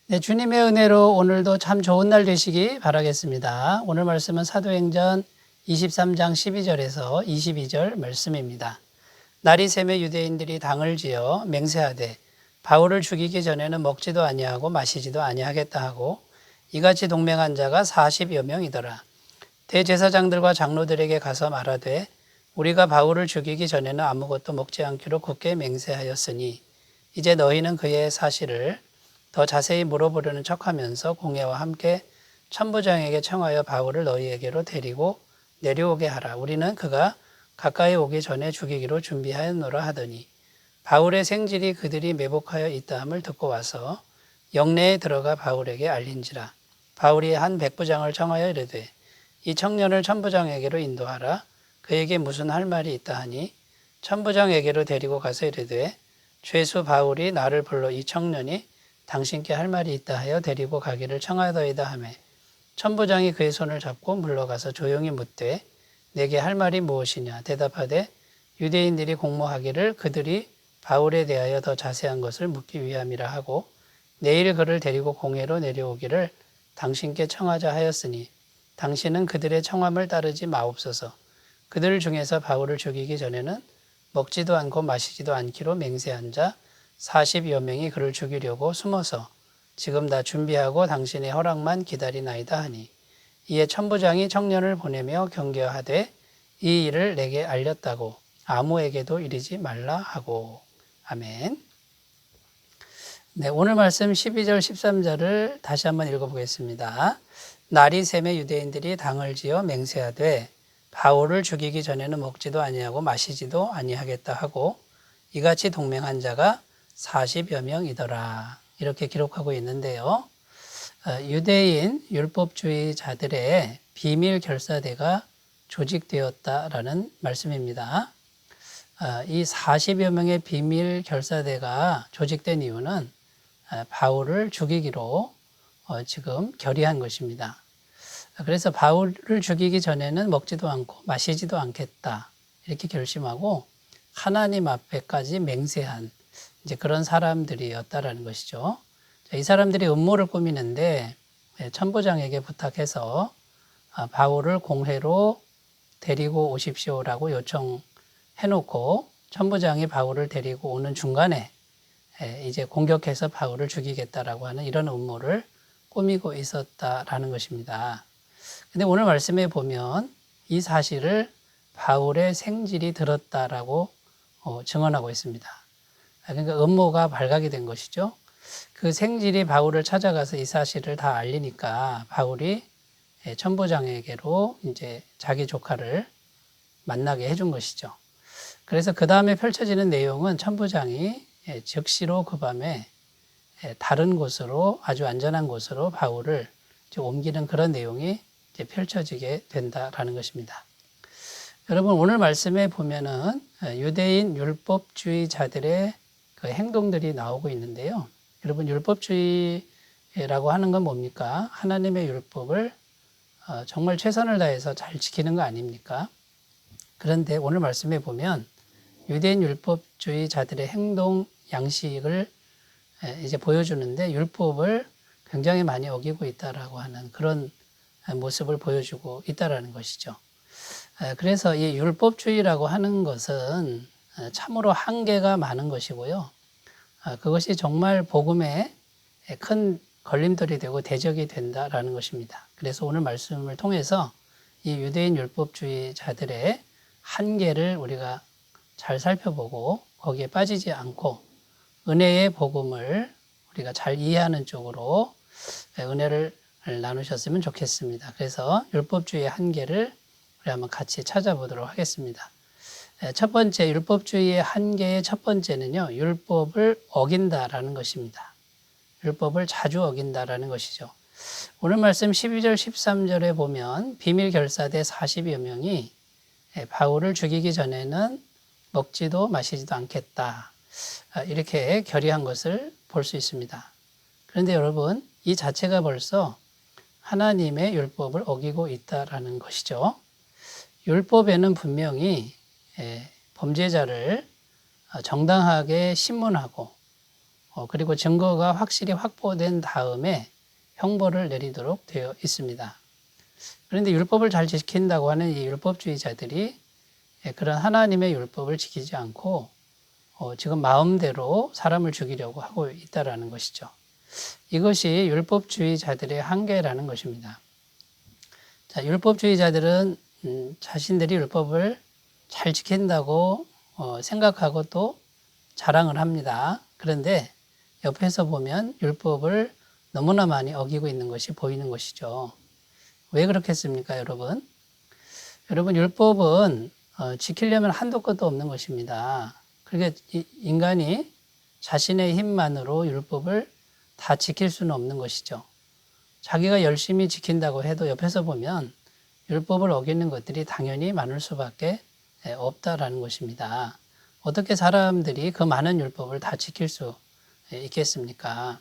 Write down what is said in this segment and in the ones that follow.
네, 주님의 은혜로 오늘도 참 좋은 날 되시기 바라겠습니다. 오늘 말씀은 사도행전 23장 12절에서 22절 말씀입니다. 날이 새매 유대인들이 당을 지어 맹세하되 바울을 죽이기 전에는 먹지도 아니하고 마시지도 아니하겠다 하고 이같이 동맹한 자가 40여 명이더라. 대제사장들과 장로들에게 가서 말하되 우리가 바울을 죽이기 전에는 아무것도 먹지 않기로 굳게 맹세하였으니 이제 너희는 그의 사실을 더 자세히 물어보려는 척하면서 공회와 함께 천부장에게 청하여 바울을 너희에게로 데리고 내려오게 하라. 우리는 그가 가까이 오기 전에 죽이기로 준비하였노라 하더니 바울의 생질이 그들이 매복하여 있다함을 듣고 와서 영내에 들어가 바울에게 알린지라. 바울이 한 백부장을 청하여 이르되 이 청년을 천부장에게로 인도하라. 그에게 무슨 할 말이 있다 하니 천부장에게로 데리고 가서 이르되 죄수 바울이 나를 불러 이 청년이 당신께 할 말이 있다 하여 데리고 가기를 청하더이다 하매 천부장이 그의 손을 잡고 물러가서 조용히 묻되 내게 할 말이 무엇이냐 대답하되 유대인들이 공모하기를 그들이 바울에 대하여 더 자세한 것을 묻기 위함이라 하고 내일 그를 데리고 공회로 내려오기를 당신께 청하자 하였으니 당신은 그들의 청함을 따르지 마옵소서. 그들 중에서 바울을 죽이기 전에는 먹지도 않고 마시지도 않기로 맹세한 자 40여 명이 그를 죽이려고 숨어서 지금 다 준비하고 당신의 허락만 기다리나이다 하니 이에 천부장이 청년을 보내며 경계하되 이 일을 내게 알렸다고 아무에게도 이르지 말라 하고. 아멘. 네, 오늘 말씀 12절 13절을 다시 한번 읽어보겠습니다. 날이 새매 유대인들이 당을 지어 맹세하되 바울을 죽이기 전에는 먹지도 아니하고 마시지도 아니하겠다 하고 이같이 동맹한 자가 40여 명이더라. 이렇게 기록하고 있는데요. 유대인 율법주의자들의 비밀 결사대가 조직되었다라는 말씀입니다. 이 40여 명의 비밀 결사대가 조직된 이유는 바울을 죽이기로 지금 결의한 것입니다. 그래서 바울을 죽이기 전에는 먹지도 않고 마시지도 않겠다 이렇게 결심하고 하나님 앞에까지 맹세한 이제 그런 사람들이었다라는 것이죠. 이 사람들이 음모를 꾸미는데 천부장에게 부탁해서 바울을 공회로 데리고 오십시오라고 요청해놓고 천부장이 바울을 데리고 오는 중간에 이제 공격해서 바울을 죽이겠다라고 하는 이런 음모를 꾸미고 있었다라는 것입니다. 근데 오늘 말씀에 보면 이 사실을 바울의 생질이 들었다라고 증언하고 있습니다. 그러니까 음모가 발각이 된 것이죠. 그 생질이 바울을 찾아가서 이 사실을 다 알리니까 바울이 천부장에게로 이제 자기 조카를 만나게 해준 것이죠. 그래서 그 다음에 펼쳐지는 내용은 천부장이 즉시로 그 밤에 다른 곳으로 아주 안전한 곳으로 바울을 옮기는 그런 내용이 이제 펼쳐지게 된다라는 것입니다. 여러분 오늘 말씀에 보면은 유대인 율법주의자들의 그 행동들이 나오고 있는데요. 여러분 율법주의라고 하는 건 뭡니까? 하나님의 율법을 정말 최선을 다해서 잘 지키는 거 아닙니까? 그런데 오늘 말씀에 보면 유대인 율법주의자들의 행동 양식을 이제 보여주는데 율법을 굉장히 많이 어기고 있다라고 하는 그런 모습을 보여주고 있다라는 것이죠. 그래서 이 율법주의라고 하는 것은 참으로 한계가 많은 것이고요. 그것이 정말 복음에 큰 걸림돌이 되고 대적이 된다라는 것입니다. 그래서 오늘 말씀을 통해서 이 유대인 율법주의자들의 한계를 우리가 잘 살펴보고 거기에 빠지지 않고 은혜의 복음을 우리가 잘 이해하는 쪽으로 은혜를 나누셨으면 좋겠습니다. 그래서 율법주의의 한계를 우리 한번 같이 찾아보도록 하겠습니다. 첫 번째 율법주의의 한계의 첫 번째는요. 율법을 어긴다라는 것입니다. 율법을 자주 어긴다라는 것이죠. 오늘 말씀 12절 13절에 보면 비밀 결사대 40여 명이 바울을 죽이기 전에는 먹지도 마시지도 않겠다. 이렇게 결의한 것을 볼 수 있습니다. 그런데 여러분 이 자체가 벌써 하나님의 율법을 어기고 있다라는 것이죠. 율법에는 분명히 범죄자를 정당하게 심문하고 그리고 증거가 확실히 확보된 다음에 형벌을 내리도록 되어 있습니다. 그런데 율법을 잘 지킨다고 하는 이 율법주의자들이 그런 하나님의 율법을 지키지 않고 지금 마음대로 사람을 죽이려고 하고 있다라는 것이죠. 이것이 율법주의자들의 한계라는 것입니다. 자, 율법주의자들은 자신들이 율법을 잘 지킨다고 생각하고 또 자랑을 합니다. 그런데 옆에서 보면 율법을 너무나 많이 어기고 있는 것이 보이는 것이죠. 왜 그렇겠습니까, 여러분? 여러분, 율법은 지키려면 한도 끝도 없는 것입니다. 그러니까 인간이 자신의 힘만으로 율법을 다 지킬 수는 없는 것이죠. 자기가 열심히 지킨다고 해도 옆에서 보면 율법을 어기는 것들이 당연히 많을 수밖에 없다라는 것입니다. 어떻게 사람들이 그 많은 율법을 다 지킬 수 있겠습니까?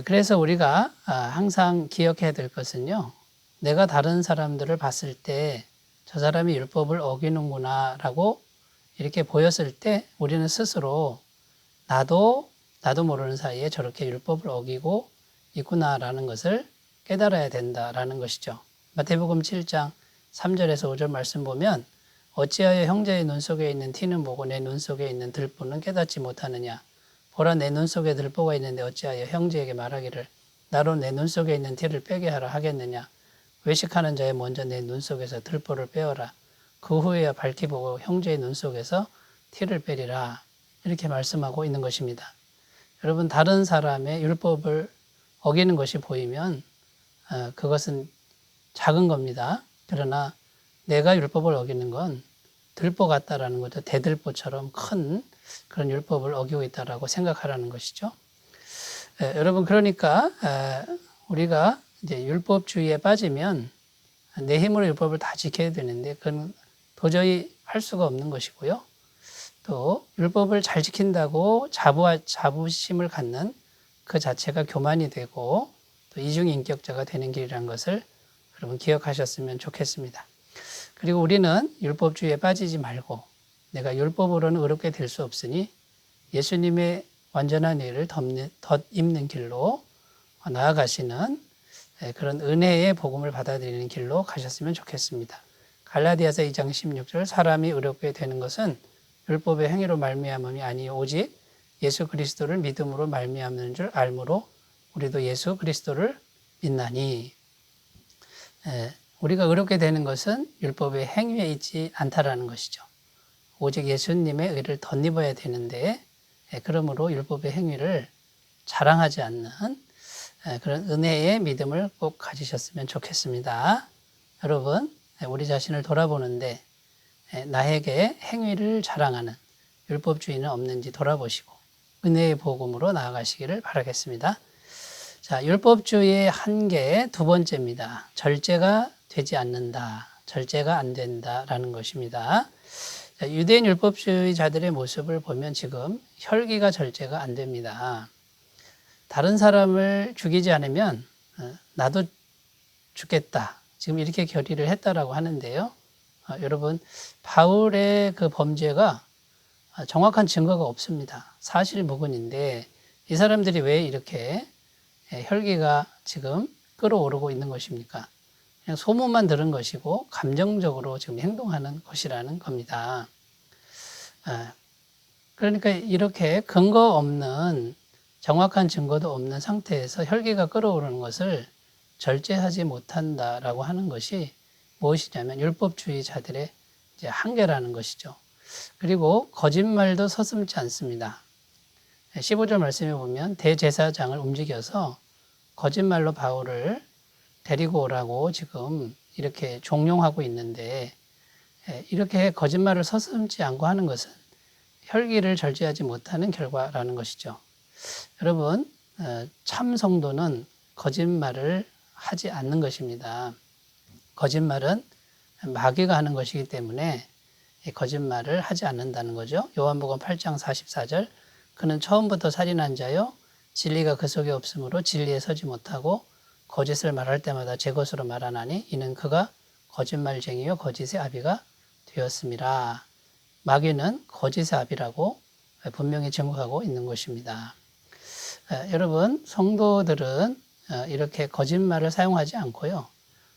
그래서 우리가 항상 기억해야 될 것은요. 내가 다른 사람들을 봤을 때 저 사람이 율법을 어기는구나 라고 이렇게 보였을 때 우리는 스스로 나도 모르는 사이에 저렇게 율법을 어기고 있구나라는 것을 깨달아야 된다라는 것이죠. 마태복음 7장 3절에서 5절 말씀 보면 어찌하여 형제의 눈 속에 있는 티는 보고 내 눈 속에 있는 들보는 깨닫지 못하느냐. 보라 내 눈 속에 들보가 있는데 어찌하여 형제에게 말하기를 나로 내 눈 속에 있는 티를 빼게 하라 하겠느냐. 외식하는 자의 먼저 내 눈 속에서 들보를 빼어라. 그 후에야 밝히 보고 형제의 눈 속에서 티를 빼리라. 이렇게 말씀하고 있는 것입니다. 여러분 다른 사람의 율법을 어기는 것이 보이면 그것은 작은 겁니다. 그러나 내가 율법을 어기는 건 들보 같다라는 거죠. 대들보처럼 큰 그런 율법을 어기고 있다라고 생각하라는 것이죠. 여러분 그러니까 우리가 이제 율법주의에 빠지면 내 힘으로 율법을 다 지켜야 되는데 그건 도저히 할 수가 없는 것이고요. 또 율법을 잘 지킨다고 자부심을 갖는 그 자체가 교만이 되고 또 이중인격자가 되는 길이라는 것을 여러분 기억하셨으면 좋겠습니다. 그리고 우리는 율법주의에 빠지지 말고 내가 율법으로는 의롭게 될 수 없으니 예수님의 완전한 의를 덧입는 길로 나아가시는 그런 은혜의 복음을 받아들이는 길로 가셨으면 좋겠습니다. 갈라디아서 2장 16절 사람이 의롭게 되는 것은 율법의 행위로 말미암음이 아니요 오직 예수 그리스도를 믿음으로 말미암는 줄 알므로 우리도 예수 그리스도를 믿나니. 우리가 의롭게 되는 것은 율법의 행위에 있지 않다라는 것이죠. 오직 예수님의 의를 덧입어야 되는데 그러므로 율법의 행위를 자랑하지 않는 그런 은혜의 믿음을 꼭 가지셨으면 좋겠습니다. 여러분 우리 자신을 돌아보는데 나에게 행위를 자랑하는 율법주의는 없는지 돌아보시고 은혜의 복음으로 나아가시기를 바라겠습니다. 자, 율법주의의 한계 두 번째입니다. 절제가 되지 않는다. 절제가 안 된다라는 것입니다. 자, 유대인 율법주의자들의 모습을 보면 지금 혈기가 절제가 안 됩니다. 다른 사람을 죽이지 않으면 나도 죽겠다. 지금 이렇게 결의를 했다라고 하는데요. 여러분 바울의 그 범죄가 정확한 증거가 없습니다. 사실무근인데 이 사람들이 왜 이렇게 혈기가 지금 끌어오르고 있는 것입니까? 그냥 소문만 들은 것이고 감정적으로 지금 행동하는 것이라는 겁니다. 그러니까 이렇게 근거 없는 정확한 증거도 없는 상태에서 혈기가 끌어오르는 것을 절제하지 못한다라고 하는 것이 무엇이냐면 율법주의자들의 이제 한계라는 것이죠. 그리고 거짓말도 서슴지 않습니다. 15절 말씀에 보면 대제사장을 움직여서 거짓말로 바울을 데리고 오라고 지금 이렇게 종용하고 있는데 이렇게 거짓말을 서슴지 않고 하는 것은 혈기를 절제하지 못하는 결과라는 것이죠. 여러분 참 성도는 거짓말을 하지 않는 것입니다. 거짓말은 마귀가 하는 것이기 때문에 거짓말을 하지 않는다는 거죠. 요한복음 8장 44절 그는 처음부터 살인한 자요 진리가 그 속에 없으므로 진리에 서지 못하고 거짓을 말할 때마다 제 것으로 말하나니 이는 그가 거짓말쟁이요 거짓의 아비가 되었습니다. 마귀는 거짓의 아비라고 분명히 증거하고 있는 것입니다. 여러분, 성도들은 이렇게 거짓말을 사용하지 않고요.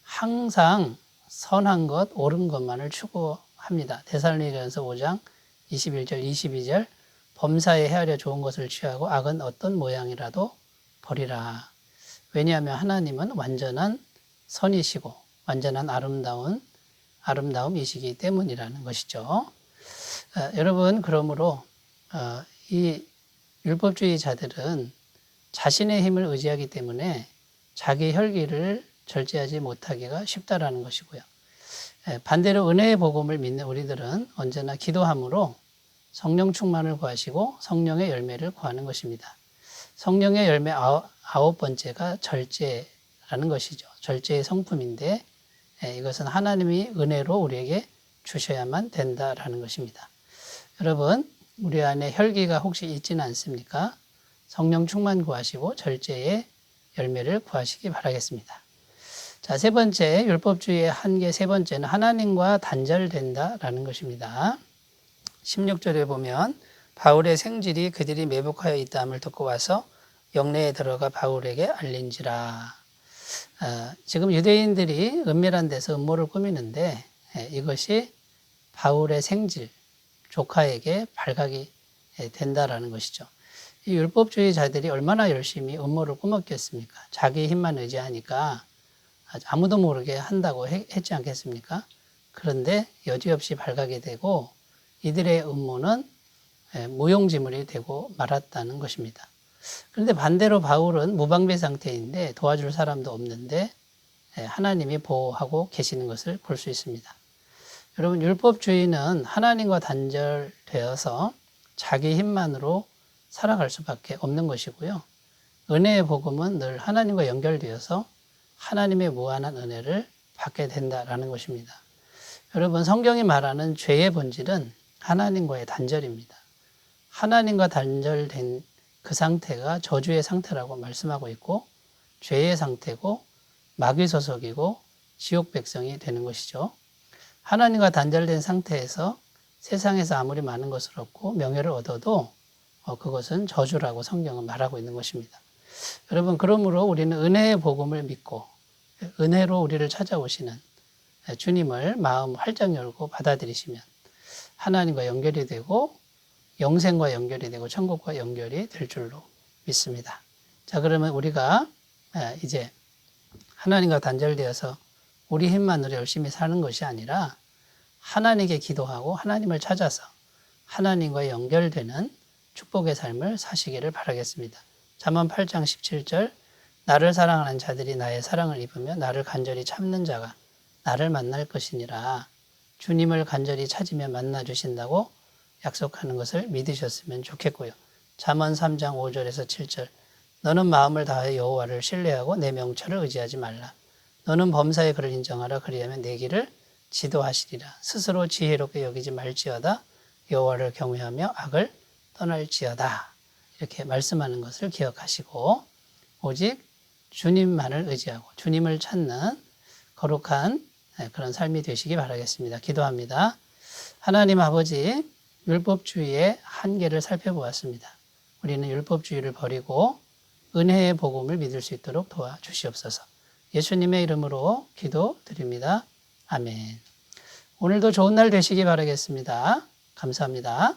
항상 선한 것, 옳은 것만을 추구합니다. 데살로니가전서 5장 21절, 22절 범사에 헤아려 좋은 것을 취하고 악은 어떤 모양이라도 버리라. 왜냐하면 하나님은 완전한 선이시고 완전한 아름다움이시기 때문이라는 것이죠. 여러분, 그러므로 이 율법주의자들은 자신의 힘을 의지하기 때문에 자기 혈기를 절제하지 못하기가 쉽다라는 것이고요. 반대로 은혜의 복음을 믿는 우리들은 언제나 기도함으로 성령 충만을 구하시고 성령의 열매를 구하는 것입니다. 성령의 열매 아홉 번째가 절제라는 것이죠. 절제의 성품인데 이것은 하나님이 은혜로 우리에게 주셔야만 된다라는 것입니다. 여러분, 우리 안에 혈기가 혹시 있지는 않습니까? 성령 충만 구하시고 절제의 열매를 구하시기 바라겠습니다. 자, 세 번째, 율법주의의 한계 세 번째는 하나님과 단절된다라는 것입니다. 16절에 보면 바울의 생질이 그들이 매복하여 있다함을 듣고 와서 영내에 들어가 바울에게 알린지라. 지금 유대인들이 은밀한 데서 음모를 꾸미는데 이것이 바울의 생질, 조카에게 발각이 된다라는 것이죠. 이 율법주의자들이 얼마나 열심히 음모를 꾸몄겠습니까? 자기 힘만 의지하니까 아무도 모르게 한다고 했지 않겠습니까? 그런데 여지없이 발각이 되고 이들의 음모는 무용지물이 되고 말았다는 것입니다. 그런데 반대로 바울은 무방비 상태인데 도와줄 사람도 없는데 하나님이 보호하고 계시는 것을 볼 수 있습니다. 여러분, 율법주의는 하나님과 단절되어서 자기 힘만으로 살아갈 수밖에 없는 것이고요. 은혜의 복음은 늘 하나님과 연결되어서 하나님의 무한한 은혜를 받게 된다라는 것입니다. 여러분, 성경이 말하는 죄의 본질은 하나님과의 단절입니다. 하나님과 단절된 그 상태가 저주의 상태라고 말씀하고 있고 죄의 상태고 마귀 소속이고 지옥 백성이 되는 것이죠. 하나님과 단절된 상태에서 세상에서 아무리 많은 것을 얻고 명예를 얻어도 그것은 저주라고 성경은 말하고 있는 것입니다. 여러분, 그러므로 우리는 은혜의 복음을 믿고 은혜로 우리를 찾아오시는 주님을 마음 활짝 열고 받아들이시면 하나님과 연결이 되고 영생과 연결이 되고 천국과 연결이 될 줄로 믿습니다. 자, 그러면 우리가 이제 하나님과 단절되어서 우리 힘만으로 열심히 사는 것이 아니라 하나님께 기도하고 하나님을 찾아서 하나님과 연결되는 축복의 삶을 사시기를 바라겠습니다. 잠언 8장 17절 나를 사랑하는 자들이 나의 사랑을 입으며 나를 간절히 참는 자가 나를 만날 것이니라. 주님을 간절히 찾으며 만나 주신다고 약속하는 것을 믿으셨으면 좋겠고요. 잠언 3장 5절에서 7절 너는 마음을 다하여 여호와를 신뢰하고 내 명철을 의지하지 말라. 너는 범사에 그를 인정하라. 그리하면 내 길을 지도하시리라. 스스로 지혜롭게 여기지 말지어다. 여호와를 경외하며 악을 떠날지어다. 이렇게 말씀하는 것을 기억하시고 오직 주님만을 의지하고 주님을 찾는 거룩한 그런 삶이 되시기 바라겠습니다. 기도합니다. 하나님 아버지, 율법주의의 한계를 살펴보았습니다. 우리는 율법주의를 버리고 은혜의 복음을 믿을 수 있도록 도와주시옵소서. 예수님의 이름으로 기도드립니다. 아멘. 오늘도 좋은 날 되시기 바라겠습니다. 감사합니다.